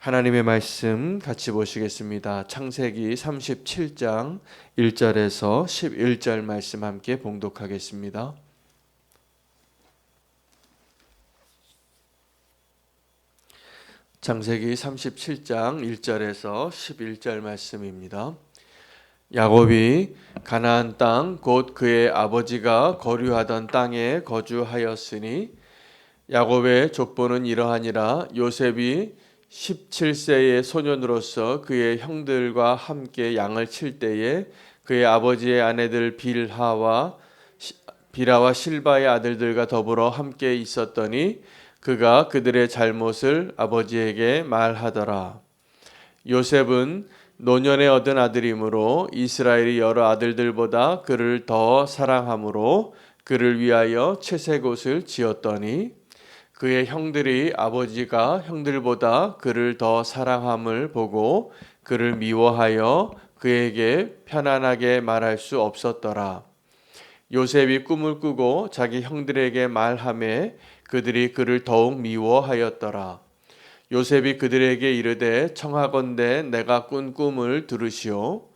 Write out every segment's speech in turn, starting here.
하나님의 말씀 같이 보시겠습니다. 창세기 37장 1절에서 11절 말씀 함께 봉독하겠습니다. 창세기 37장 1절에서 11절 말씀입니다. 야곱이 가나안 땅 곧 그의 아버지가 거류하던 땅에 거주하였으니 야곱의 족보는 이러하니라. 요셉이 17세의 소년으로서 그의 형들과 함께 양을 칠 때에 그의 아버지의 아내들 빌하와 실바의 아들들과 더불어 함께 있었더니 그가 그들의 잘못을 아버지에게 말하더라. 요셉은 노년에 얻은 아들이므로 이스라엘이 여러 아들들보다 그를 더 사랑하므로 그를 위하여 채색 옷을 지었더니 그의 형들이 아버지가 형들보다 그를 더 사랑함을 보고 그를 미워하여 그에게 편안하게 말할 수 없었더라. 요셉이 꿈을 꾸고 자기 형들에게 말하매 그들이 그를 더욱 미워하였더라. 요셉이 그들에게 이르되 청하건대 내가 꾼 꿈을 들으시오.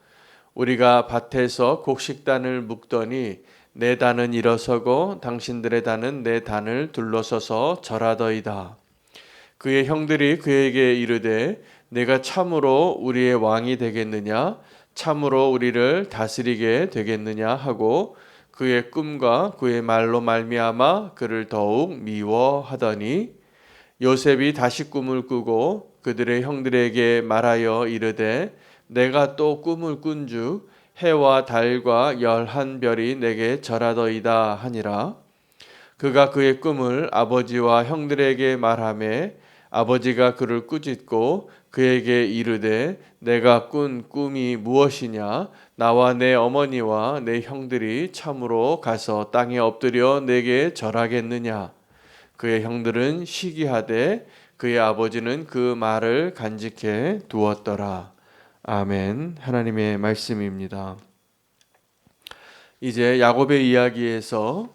우리가 밭에서 곡식단을 묶더니 내 단은 일어서고 당신들의 단은 내 단을 둘러서서 절하더이다. 그의 형들이 그에게 이르되 내가 참으로 우리의 왕이 되겠느냐 참으로 우리를 다스리게 되겠느냐 하고 그의 꿈과 그의 말로 말미암아 그를 더욱 미워하더니 요셉이 다시 꿈을 꾸고 그들의 형들에게 말하여 이르되 내가 또 꿈을 꾼즉 해와 달과 11별이 내게 절하더이다 하니라. 그가 그의 꿈을 아버지와 형들에게 말하매 아버지가 그를 꾸짖고 그에게 이르되 내가 꾼 꿈이 무엇이냐 나와 내 어머니와 내 형들이 참으로 가서 땅에 엎드려 내게 절하겠느냐. 그의 형들은 시기하되 그의 아버지는 그 말을 간직해 두었더라. 아멘. 하나님의 말씀입니다. 이제 야곱의 이야기에서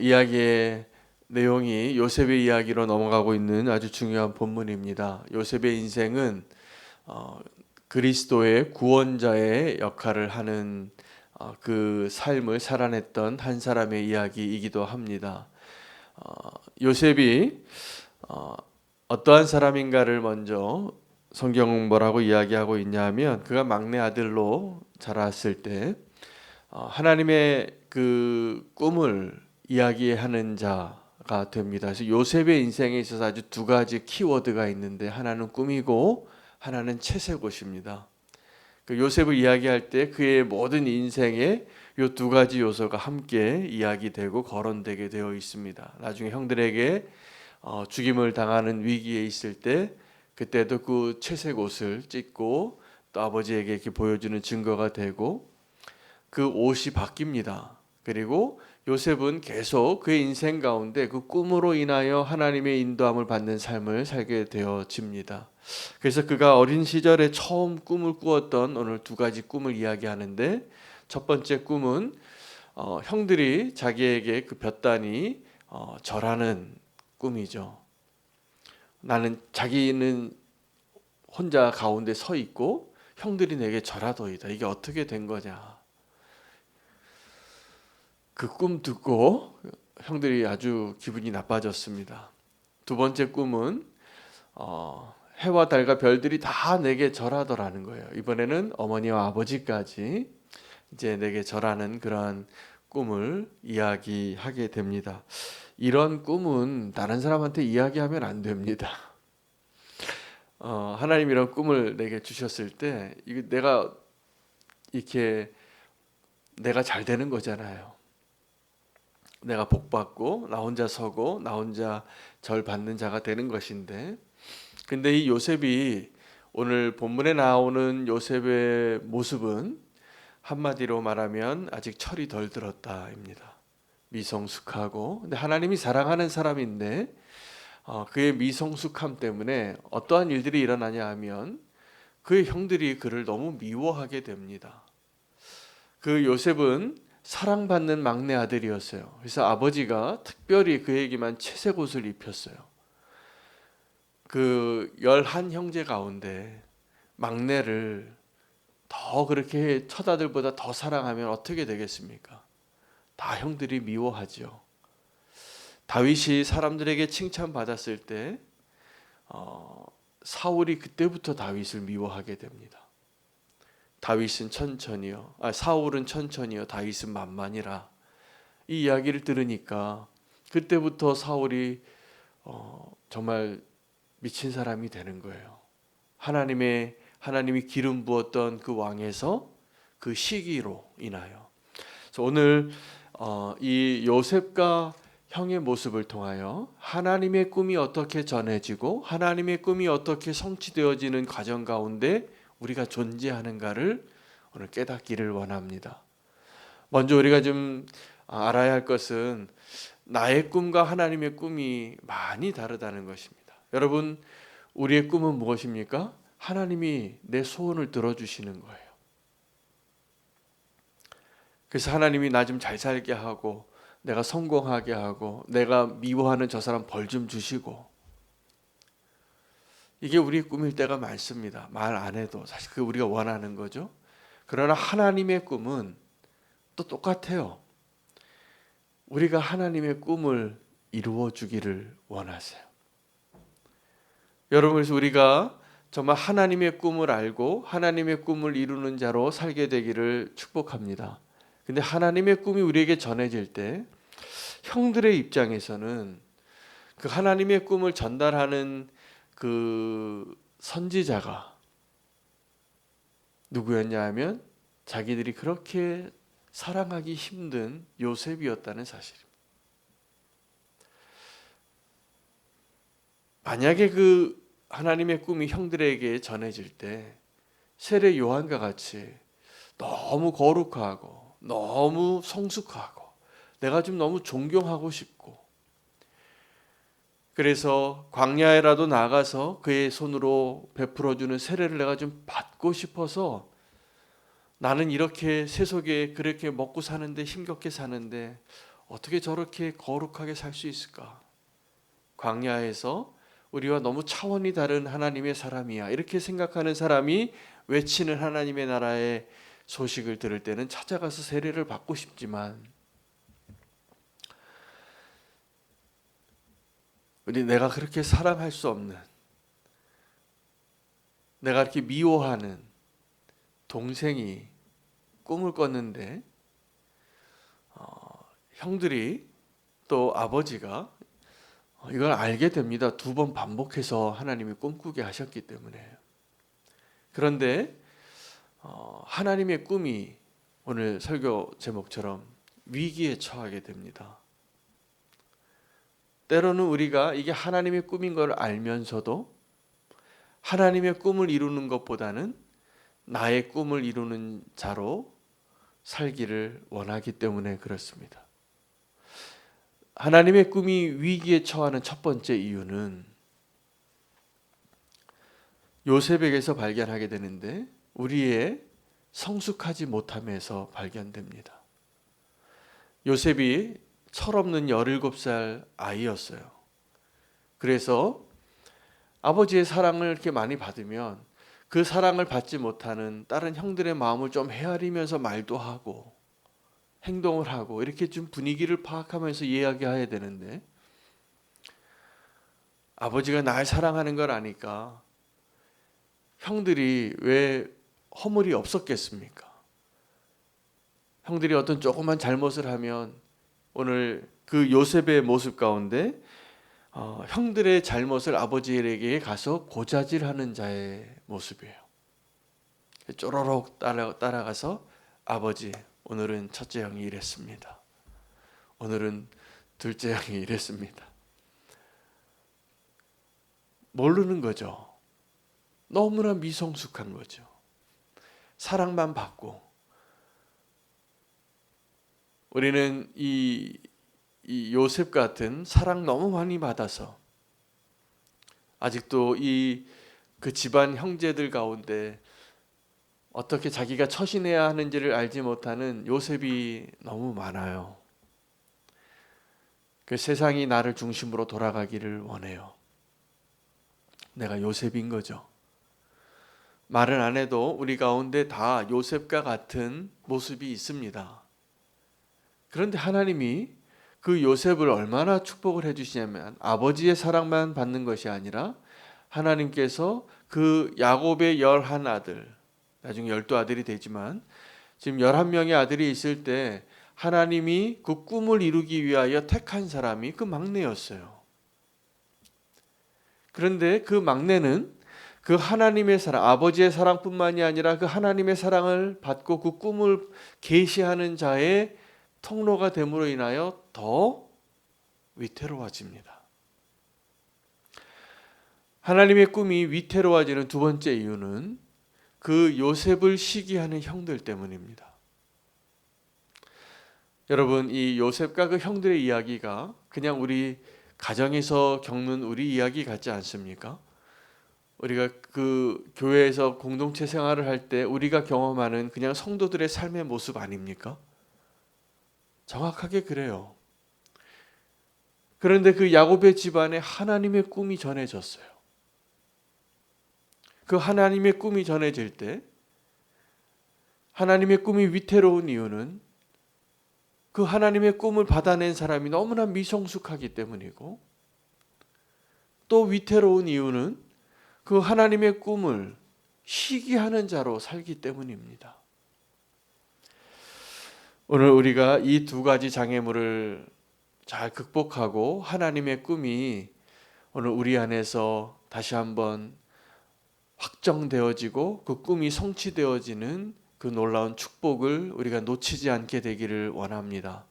이야기의 내용이 요셉의 이야기로 넘어가고 있는 아주 중요한 본문입니다. 요셉의 인생은 그리스도의 구원자의 역할을 하는 그 삶을 살아냈던 한 사람의 이야기이기도 합니다. 요셉이 어떠한 사람인가를 먼저 성경은 뭐라고 이야기하고 있냐면 그가 막내 아들로 자랐을 때 하나님의 그 꿈을 이야기하는 자가 됩니다. 그래서 요셉의 인생에 있어서 아주 두 가지 키워드가 있는데 하나는 꿈이고 하나는 채색 옷입니다. 그 요셉을 이야기할 때 그의 모든 인생에 이 두 가지 요소가 함께 이야기되고 거론되게 되어 있습니다. 나중에 형들에게 죽임을 당하는 위기에 있을 때 그때도 그 채색 옷을 찢고 또 아버지에게 이렇게 보여주는 증거가 되고 그 옷이 바뀝니다. 그리고 요셉은 계속 그의 인생 가운데 그 꿈으로 인하여 하나님의 인도함을 받는 삶을 살게 되어집니다. 그래서 그가 어린 시절에 처음 꿈을 꾸었던 오늘 두 가지 꿈을 이야기하는데 첫 번째 꿈은 형들이 자기에게 그 볕단이 절하는 꿈이죠. 자기는 혼자 가운데 서 있고 형들이 내게 절하더이다. 이게 어떻게 된 거냐. 그 꿈 듣고 형들이 아주 기분이 나빠졌습니다. 두 번째 꿈은 해와 달과 별들이 다 내게 절하더라는 거예요. 이번에는 어머니와 아버지까지 이제 내게 절하는 그러한 꿈을 이야기하게 됩니다. 이런 꿈은 다른 사람한테 이야기하면 안 됩니다. 하나님 이런 꿈을 내게 주셨을 때 이거 내가 잘 되는 거잖아요. 내가 복 받고 나 혼자 서고 나 혼자 절 받는 자가 되는 것인데, 근데 이 요셉이 오늘 본문에 나오는 요셉의 모습은 한마디로 말하면 아직 철이 덜 들었다입니다. 미성숙하고, 근데 하나님이 사랑하는 사람인데 그의 미성숙함 때문에 어떠한 일들이 일어나냐 하면 그의 형들이 그를 너무 미워하게 됩니다. 그 요셉은 사랑받는 막내 아들이었어요. 그래서 아버지가 특별히 그에게만 채색 옷을 입혔어요. 그 11형제 가운데 막내를 더 그렇게 처자들보다 더 사랑하면 어떻게 되겠습니까? 다 형들이 미워하죠. 다윗이 사람들에게 칭찬받았을 때 사울이 그때부터 다윗을 미워하게 됩니다. 사울은 천천히요, 다윗은 만만이라. 이 이야기를 들으니까 그때부터 사울이 정말 미친 사람이 되는 거예요. 하나님이 기름 부었던 그 왕에서 그 시기로 인하여. 그래서 오늘 이 요셉과 형의 모습을 통하여 하나님의 꿈이 어떻게 전해지고 하나님의 꿈이 어떻게 성취되어지는 과정 가운데 우리가 존재하는가를 오늘 깨닫기를 원합니다. 먼저 우리가 좀 알아야 할 것은 나의 꿈과 하나님의 꿈이 많이 다르다는 것입니다. 여러분, 우리의 꿈은 무엇입니까? 하나님이 내 소원을 들어주시는 거예요. 그래서 하나님이 나 좀 잘 살게 하고 내가 성공하게 하고 내가 미워하는 저 사람 벌 좀 주시고, 이게 우리의 꿈일 때가 많습니다. 말 안 해도 사실 그게 우리가 원하는 거죠. 그러나 하나님의 꿈은 또 똑같아요. 우리가 하나님의 꿈을 이루어 주기를 원하세요. 여러분, 그래서 우리가 정말 하나님의 꿈을 알고 하나님의 꿈을 이루는 자로 살게 되기를 축복합니다. 근데 하나님의 꿈이 우리에게 전해질 때 형들의 입장에서는 그 하나님의 꿈을 전달하는 그 선지자가 누구였냐 하면 자기들이 그렇게 사랑하기 힘든 요셉이었다는 사실입니다. 만약에 그 하나님의 꿈이 형들에게 전해질 때 세례 요한과 같이 너무 거룩하고 너무 성숙하고 내가 좀 너무 존경하고 싶고, 그래서 광야에라도 나가서 그의 손으로 베풀어주는 세례를 내가 좀 받고 싶어서 나는 이렇게 세속에 그렇게 먹고 사는데 힘겹게 사는데 어떻게 저렇게 거룩하게 살 수 있을까? 광야에서 우리와 너무 차원이 다른 하나님의 사람이야, 이렇게 생각하는 사람이 외치는 하나님의 나라의 소식을 들을 때는 찾아가서 세례를 받고 싶지만, 내가 그렇게 사랑할 수 없는, 내가 이렇게 미워하는 동생이 꿈을 꿨는데 형들이 또 아버지가 이걸 알게 됩니다. 2번 반복해서 하나님이 꿈꾸게 하셨기 때문에. 그런데 하나님의 꿈이 오늘 설교 제목처럼 위기에 처하게 됩니다. 때로는 우리가 이게 하나님의 꿈인 걸 알면서도 하나님의 꿈을 이루는 것보다는 나의 꿈을 이루는 자로 살기를 원하기 때문에 그렇습니다. 하나님의 꿈이 위기에 처하는 첫 번째 이유는 요셉에게서 발견하게 되는데 우리의 성숙하지 못함에서 발견됩니다. 요셉이 철없는 17살 아이였어요. 그래서 아버지의 사랑을 이렇게 많이 받으면 그 사랑을 받지 못하는 다른 형들의 마음을 좀 헤아리면서 말도 하고 행동을 하고 이렇게 좀 분위기를 파악하면서 이야기해야 되는데, 아버지가 날 사랑하는 걸 아니까 형들이 왜 허물이 없었겠습니까? 형들이 어떤 조그만 잘못을 하면 오늘 그 요셉의 모습 가운데 형들의 잘못을 아버지에게 가서 고자질하는 자의 모습이에요. 쪼로록 따라가서 아버지, 오늘은 첫째 형이 이랬습니다. 오늘은 둘째 형이 이랬습니다. 모르는 거죠. 너무나 미성숙한 거죠. 사랑만 받고. 우리는 이 요셉 같은 사랑 너무 많이 받아서 아직도 그 집안 형제들 가운데 어떻게 자기가 처신해야 하는지를 알지 못하는 요셉이 너무 많아요. 그 세상이 나를 중심으로 돌아가기를 원해요. 내가 요셉인 거죠. 말은 안 해도 우리 가운데 다 요셉과 같은 모습이 있습니다. 그런데 하나님이 그 요셉을 얼마나 축복을 해주시냐면 아버지의 사랑만 받는 것이 아니라 하나님께서 그 야곱의 11아들, 나중에 12아들이 되지만 지금 11명의 아들이 있을 때 하나님이 그 꿈을 이루기 위하여 택한 사람이 그 막내였어요. 그런데 그 막내는 그 하나님의 사랑, 아버지의 사랑뿐만이 아니라 그 하나님의 사랑을 받고 그 꿈을 계시하는 자의 통로가 됨으로 인하여 더 위태로워집니다. 하나님의 꿈이 위태로워지는 두 번째 이유는 그 요셉을 시기하는 형들 때문입니다. 여러분, 이 요셉과 그 형들의 이야기가 그냥 우리 가정에서 겪는 우리 이야기 같지 않습니까? 우리가 그 교회에서 공동체 생활을 할 때 우리가 경험하는 그냥 성도들의 삶의 모습 아닙니까? 정확하게 그래요. 그런데 그 야곱의 집안에 하나님의 꿈이 전해졌어요. 그 하나님의 꿈이 전해질 때 하나님의 꿈이 위태로운 이유는 그 하나님의 꿈을 받아낸 사람이 너무나 미성숙하기 때문이고, 또 위태로운 이유는 그 하나님의 꿈을 시기하는 자로 살기 때문입니다. 오늘 우리가 이 두 가지 장애물을 잘 극복하고 하나님의 꿈이 오늘 우리 안에서 다시 한번 확정되어지고 그 꿈이 성취되어지는 그 놀라운 축복을 우리가 놓치지 않게 되기를 원합니다.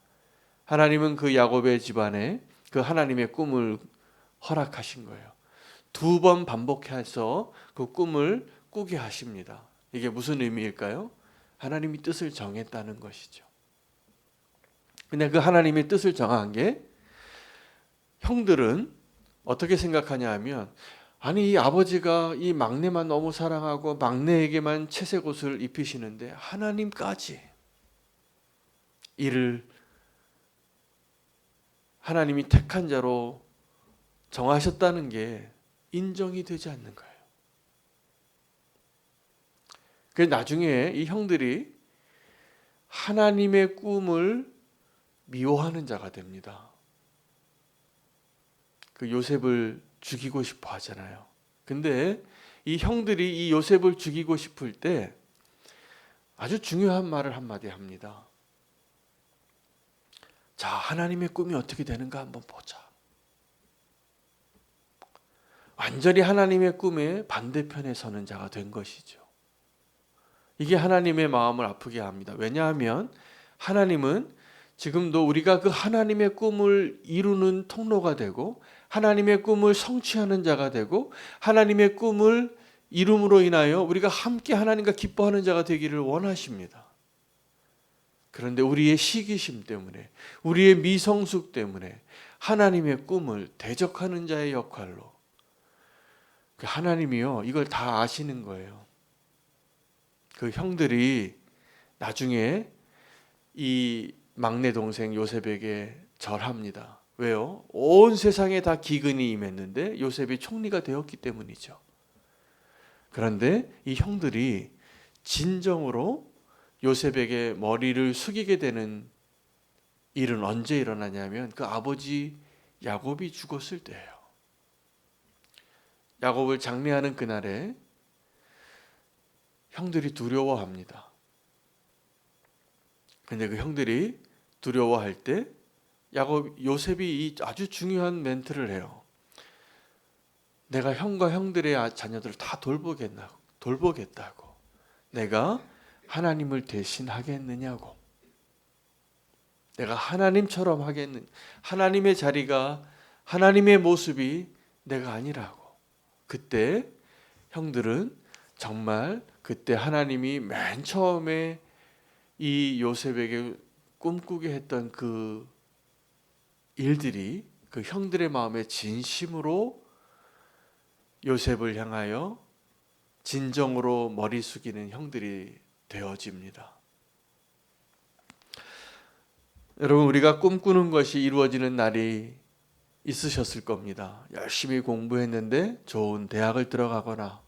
하나님은 그 야곱의 집안에 그 하나님의 꿈을 허락하신 거예요. 2번 반복해서 그 꿈을 꾸게 하십니다. 이게 무슨 의미일까요? 하나님이 뜻을 정했다는 것이죠. 근데 그 하나님의 뜻을 정한 게 형들은 어떻게 생각하냐 하면, 아니 이 아버지가 이 막내만 너무 사랑하고 막내에게만 채색 옷을 입히시는데 하나님까지 이를 하나님이 택한 자로 정하셨다는 게 인정이 되지 않는 거예요. 그래서 나중에 이 형들이 하나님의 꿈을 미워하는 자가 됩니다. 그 요셉을 죽이고 싶어 하잖아요. 근데 이 형들이 이 요셉을 죽이고 싶을 때 아주 중요한 말을 한마디 합니다. 자, 하나님의 꿈이 어떻게 되는가 한번 보자. 완전히 하나님의 꿈의 반대편에 서는 자가 된 것이죠. 이게 하나님의 마음을 아프게 합니다. 왜냐하면 하나님은 지금도 우리가 그 하나님의 꿈을 이루는 통로가 되고 하나님의 꿈을 성취하는 자가 되고 하나님의 꿈을 이룸으로 인하여 우리가 함께 하나님과 기뻐하는 자가 되기를 원하십니다. 그런데 우리의 시기심 때문에, 우리의 미성숙 때문에 하나님의 꿈을 대적하는 자의 역할로, 하나님이요 이걸 다 아시는 거예요. 그 형들이 나중에 이 막내 동생 요셉에게 절합니다. 왜요? 온 세상에 다 기근이 임했는데 요셉이 총리가 되었기 때문이죠. 그런데 이 형들이 진정으로 요셉에게 머리를 숙이게 되는 일은 언제 일어나냐면 그 아버지 야곱이 죽었을 때예요. 야곱을 장례하는 그날에 형들이 두려워합니다. 근데 그 형들이 두려워할 때 요셉이 이 아주 중요한 멘트를 해요. 내가 형과 형들의 자녀들을 다 돌보겠다고. 내가 하나님을 대신하겠느냐고. 내가 하나님처럼 하겠느냐. 하나님의 자리가, 하나님의 모습이 내가 아니라고. 그때 형들은 정말 그때 하나님이 맨 처음에 이 요셉에게 꿈꾸게 했던 그 일들이 그 형들의 마음에 진심으로 요셉을 향하여 진정으로 머리 숙이는 형들이 되어집니다. 여러분, 우리가 꿈꾸는 것이 이루어지는 날이 있으셨을 겁니다. 열심히 공부했는데 좋은 대학을 들어가거나,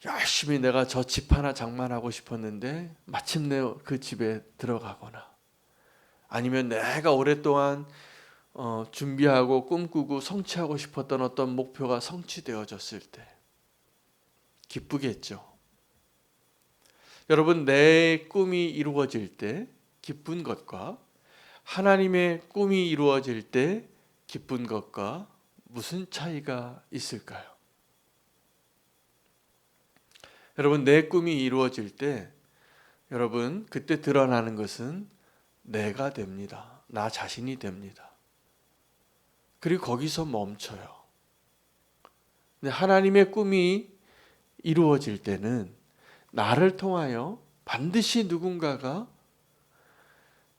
열심히 내가 저 집 하나 장만하고 싶었는데 마침내 그 집에 들어가거나, 아니면 내가 오랫동안 준비하고 꿈꾸고 성취하고 싶었던 어떤 목표가 성취되어졌을 때 기쁘겠죠. 여러분, 내 꿈이 이루어질 때 기쁜 것과 하나님의 꿈이 이루어질 때 기쁜 것과 무슨 차이가 있을까요? 여러분, 내 꿈이 이루어질 때 여러분, 그때 드러나는 것은 내가 됩니다. 나 자신이 됩니다. 그리고 거기서 멈춰요. 근데 하나님의 꿈이 이루어질 때는 나를 통하여 반드시 누군가가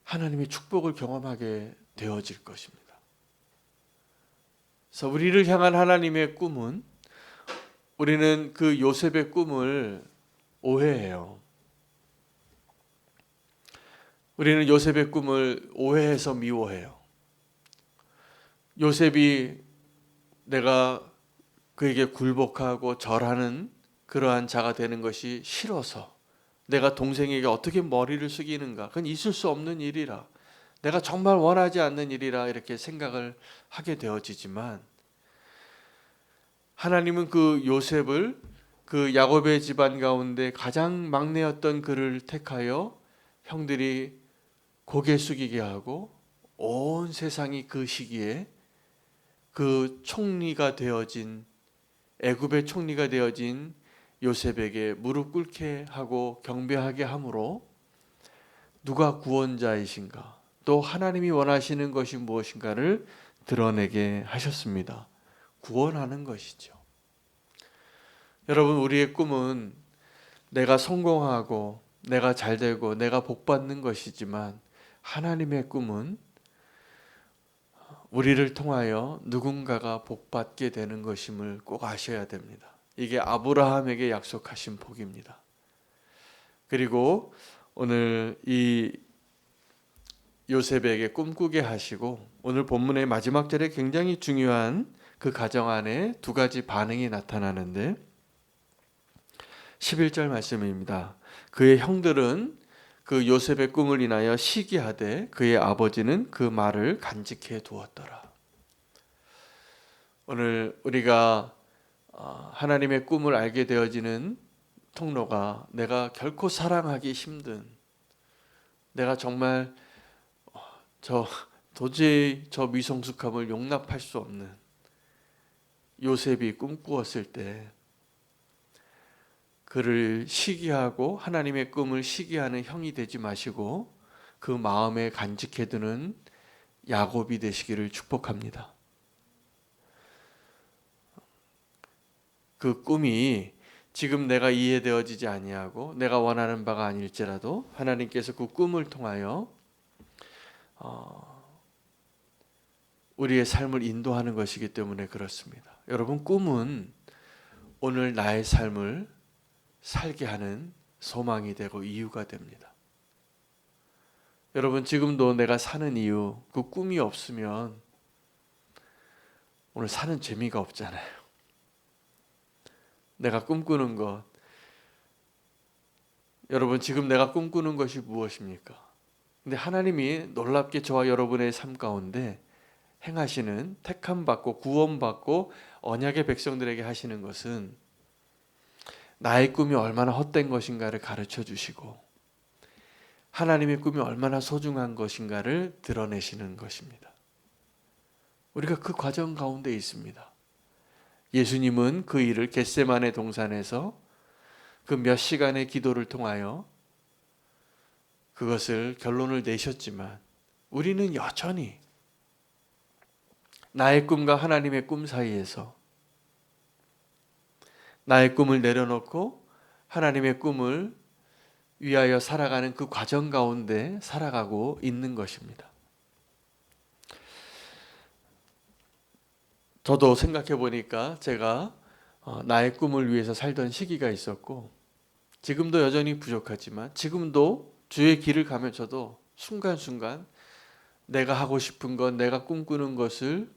하나님의 축복을 경험하게 되어질 것입니다. 그래서 우리를 향한 하나님의 꿈은, 우리는 그 요셉의 꿈을 오해해요. 우리는 요셉의 꿈을 오해해서 미워해요. 요셉이 내가 그에게 굴복하고 절하는 그러한 자가 되는 것이 싫어서, 내가 동생에게 어떻게 머리를 숙이는가, 그건 있을 수 없는 일이라, 내가 정말 원하지 않는 일이라 이렇게 생각을 하게 되어지지만, 하나님은 그 요셉을, 그 야곱의 집안 가운데 가장 막내였던 그를 택하여 형들이 고개 숙이게 하고 온 세상이 그 시기에 그 총리가 되어진, 애굽의 총리가 되어진 요셉에게 무릎 꿇게 하고 경배하게 함으로 누가 구원자이신가, 또 하나님이 원하시는 것이 무엇인가를 드러내게 하셨습니다. 구원하는 것이죠. 여러분, 우리의 꿈은 내가 성공하고 내가 잘되고 내가 복받는 것이지만, 하나님의 꿈은 우리를 통하여 누군가가 복받게 되는 것임을 꼭 아셔야 됩니다. 이게 아브라함에게 약속하신 복입니다. 그리고 오늘 이 요셉에게 꿈꾸게 하시고, 오늘 본문의 마지막 절에 굉장히 중요한 그 가정 안에 두 가지 반응이 나타나는데, 11절 말씀입니다. 그의 형들은 그 요셉의 꿈을 인하여 시기하되 그의 아버지는 그 말을 간직해 두었더라. 오늘 우리가 하나님의 꿈을 알게 되어지는 통로가, 내가 결코 사랑하기 힘든, 내가 정말 도저히 저 미성숙함을 용납할 수 없는 요셉이 꿈꾸었을 때 그를 시기하고 하나님의 꿈을 시기하는 형이 되지 마시고 그 마음에 간직해두는 야곱이 되시기를 축복합니다. 그 꿈이 지금 내가 이해되어지지 아니하고 내가 원하는 바가 아닐지라도 하나님께서 그 꿈을 통하여 우리의 삶을 인도하는 것이기 때문에 그렇습니다. 여러분, 꿈은 오늘 나의 삶을 살게 하는 소망이 되고 이유가 됩니다. 여러분, 지금도 내가 사는 이유, 그 꿈이 없으면 오늘 사는 재미가 없잖아요. 내가 꿈꾸는 것, 여러분, 지금 내가 꿈꾸는 것이 무엇입니까? 근데 하나님이 놀랍게 저와 여러분의 삶 가운데 행하시는, 택함받고 구원받고 언약의 백성들에게 하시는 것은 나의 꿈이 얼마나 헛된 것인가를 가르쳐 주시고 하나님의 꿈이 얼마나 소중한 것인가를 드러내시는 것입니다. 우리가 그 과정 가운데 있습니다. 예수님은 그 일을 겟세마네 동산에서 그 몇 시간의 기도를 통하여 그것을 결론을 내셨지만, 우리는 여전히 나의 꿈과 하나님의 꿈 사이에서 나의 꿈을 내려놓고 하나님의 꿈을 위하여 살아가는 그 과정 가운데 살아가고 있는 것입니다. 저도 생각해 보니까 제가 나의 꿈을 위해서 살던 시기가 있었고, 지금도 여전히 부족하지만 지금도 주의 길을 가면 저도 순간순간 내가 하고 싶은 것, 내가 꿈꾸는 것을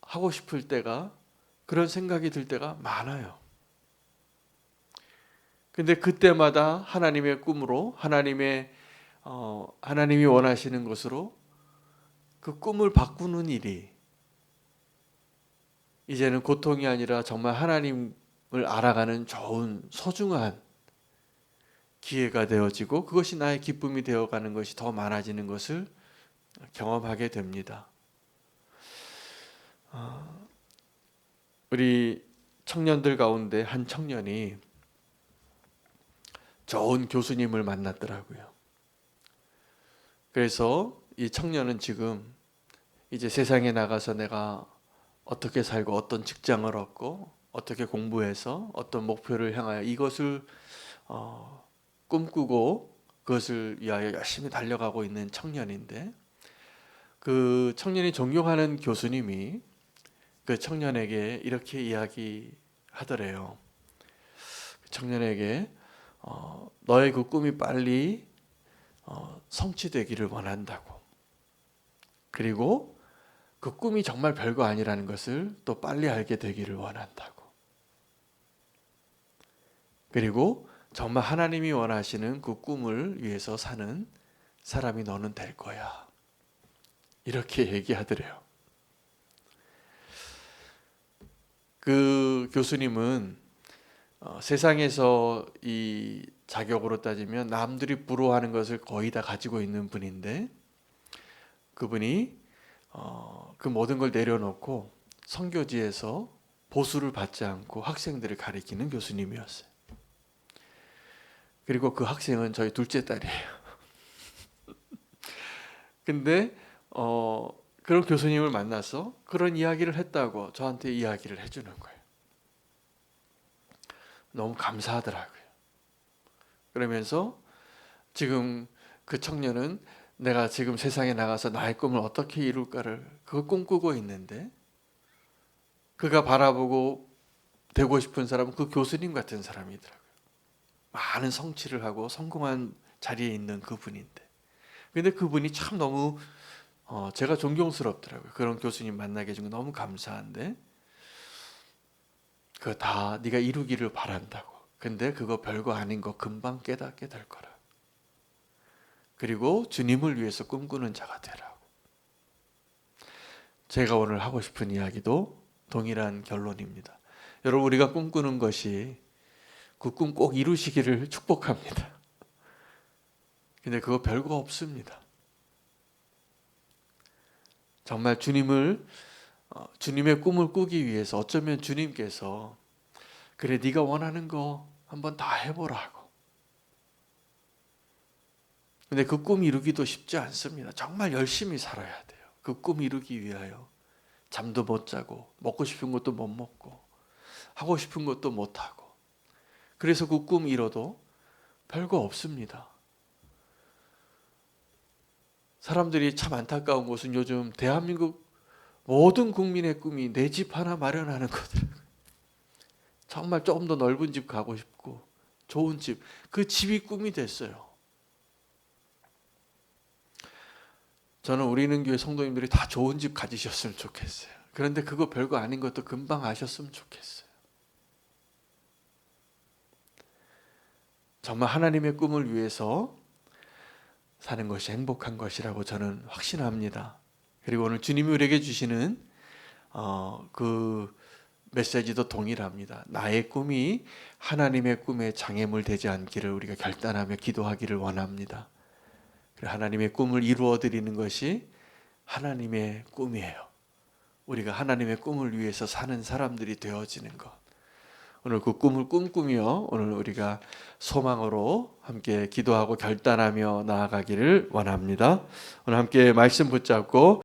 하고 싶을 때가, 그런 생각이 들 때가 많아요. 근데 그때마다 하나님의 꿈으로, 하나님이 원하시는 것으로 그 꿈을 바꾸는 일이 이제는 고통이 아니라 정말 하나님을 알아가는 좋은 소중한 기회가 되어지고, 그것이 나의 기쁨이 되어가는 것이 더 많아지는 것을 경험하게 됩니다. 우리 청년들 가운데 한 청년이 좋은 교수님을 만났더라고요. 그래서 이 청년은 지금 이제 세상에 나가서 내가 어떻게 살고 어떤 직장을 얻고 어떻게 공부해서 어떤 목표를 향하여 이것을 꿈꾸고 그것을 위하여 열심히 달려가고 있는 청년인데, 그 청년이 존경하는 교수님이 그 청년에게 이렇게 이야기하더래요. 청년에게 너의 그 꿈이 빨리 성취되기를 원한다고. 그리고 그 꿈이 정말 별거 아니라는 것을 또 빨리 알게 되기를 원한다고. 그리고 정말 하나님이 원하시는 그 꿈을 위해서 사는 사람이 너는 될 거야. 이렇게 얘기하더래요. 그 교수님은 세상에서 이 자격으로 따지면 남들이 부러워하는 것을 거의 다 가지고 있는 분인데, 그분이 그 모든 걸 내려놓고 선교지에서 보수를 받지 않고 학생들을 가리키는 교수님이었어요. 그리고 그 학생은 저희 둘째 딸이에요. 근데 그런 교수님을 만나서 그런 이야기를 했다고 저한테 이야기를 해주는 거예요. 너무 감사하더라고요. 그러면서 지금 그 청년은 내가 지금 세상에 나가서 나의 꿈을 어떻게 이룰까를 그걸 꿈꾸고 있는데, 그가 바라보고 되고 싶은 사람은 그 교수님 같은 사람이더라고요. 많은 성취를 하고 성공한 자리에 있는 그분인데, 근데 그분이 참 너무 제가 존경스럽더라고요. 그런 교수님 만나게 해준 거 너무 감사한데, 그거 다 네가 이루기를 바란다고. 근데 그거 별거 아닌 거 금방 깨닫게 될 거라. 그리고 주님을 위해서 꿈꾸는 자가 되라고. 제가 오늘 하고 싶은 이야기도 동일한 결론입니다. 여러분, 우리가 꿈꾸는 것이 그 꿈 꼭 이루시기를 축복합니다. 근데 그거 별거 없습니다. 정말 주님의 꿈을 꾸기 위해서 어쩌면 주님께서 그래 네가 원하는 거 한번 다 해보라고. 근데 그 꿈 이루기도 쉽지 않습니다. 정말 열심히 살아야 돼요. 그 꿈 이루기 위하여 잠도 못 자고 먹고 싶은 것도 못 먹고 하고 싶은 것도 못 하고, 그래서 그 꿈 이뤄도 별거 없습니다. 사람들이 참 안타까운 것은 요즘 대한민국 모든 국민의 꿈이 내 집 하나 마련하는 거더라고요. 정말 조금 더 넓은 집 가고 싶고 좋은 집, 그 집이 꿈이 됐어요. 저는 우리 있는 교회 성도님들이 다 좋은 집 가지셨으면 좋겠어요. 그런데 그거 별거 아닌 것도 금방 아셨으면 좋겠어요. 정말 하나님의 꿈을 위해서 사는 것이 행복한 것이라고 저는 확신합니다. 그리고 오늘 주님이 우리에게 주시는 그 메시지도 동일합니다. 나의 꿈이 하나님의 꿈에 장애물 되지 않기를 우리가 결단하며 기도하기를 원합니다. 하나님의 꿈을 이루어 드리는 것이 하나님의 꿈이에요. 우리가 하나님의 꿈을 위해서 사는 사람들이 되어지는 것. 오늘 그 꿈을 꿈꾸며 오늘 우리가 소망으로 함께 기도하고 결단하며 나아가기를 원합니다. 오늘 함께 말씀 붙잡고